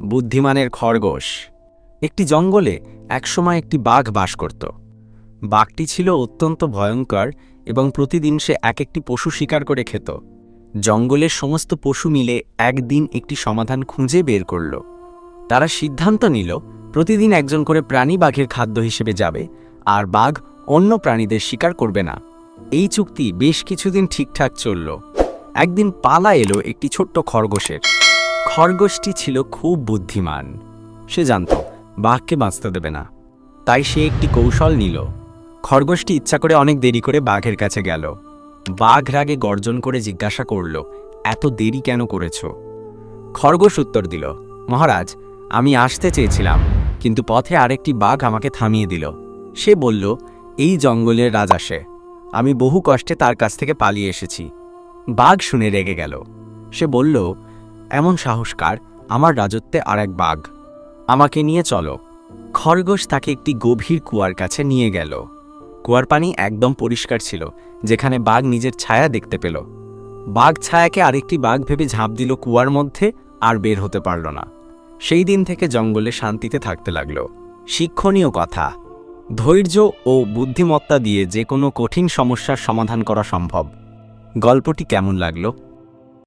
বুদ্ধিমানের খরগোশ। একটি জঙ্গলে একসময় একটি বাঘ বাস করত। বাঘটি ছিল অত্যন্ত ভয়ঙ্কর এবং প্রতিদিন সে এক একটি পশু শিকার করে খেত। জঙ্গলের সমস্ত পশু মিলে একদিন একটি সমাধান খুঁজে বের করল। তারা সিদ্ধান্ত নিল প্রতিদিন একজন করে প্রাণী বাঘের খাদ্য হিসেবে যাবে, আর বাঘ অন্য প্রাণীদের শিকার করবে না। এই চুক্তি বেশ কিছুদিন ঠিকঠাক চলল। একদিন পালা এলো একটি ছোট্ট খরগোশের। খরগোশটি ছিল খুব বুদ্ধিমান। সে জানত বাঘকে বাঁচতে দেবে না, তাই সে একটি কৌশল নিল। খরগোশটি ইচ্ছা করে অনেক দেরি করে বাঘের কাছে গেল। বাঘ রাগে গর্জন করে জিজ্ঞাসা করল, এত দেরি কেন করেছ? খরগোশ উত্তর দিল, মহারাজ, আমি আসতে চেয়েছিলাম, কিন্তু পথে আরেকটি বাঘ আমাকে থামিয়ে দিল। সে বলল, এই জঙ্গলের রাজা সে, আমি বহু কষ্টে তার কাছ থেকে পালিয়ে এসেছি। বাঘ শুনে রেগে গেল। সে বলল, এমন সাহস কার? আমার রাজত্বে আর এক বাঘ, আমাকে নিয়ে চলো। খরগোশ তাকে একটি গভীর কুয়ার কাছে নিয়ে গেল। কুয়ার পানি একদম পরিষ্কার ছিল, যেখানে বাঘ নিজের ছায়া দেখতে পেল। বাঘ ছায়াকে আরেকটি বাঘ ভেবে ঝাঁপ দিল কুয়ার মধ্যে, আর বের হতে পারল না। সেই দিন থেকে জঙ্গলে শান্তিতে থাকতে লাগল। শিক্ষণীয় কথা: ধৈর্য ও বুদ্ধিমত্তা দিয়ে যে কোনো কঠিন সমস্যার সমাধান করা সম্ভব। গল্পটি কেমন লাগলো?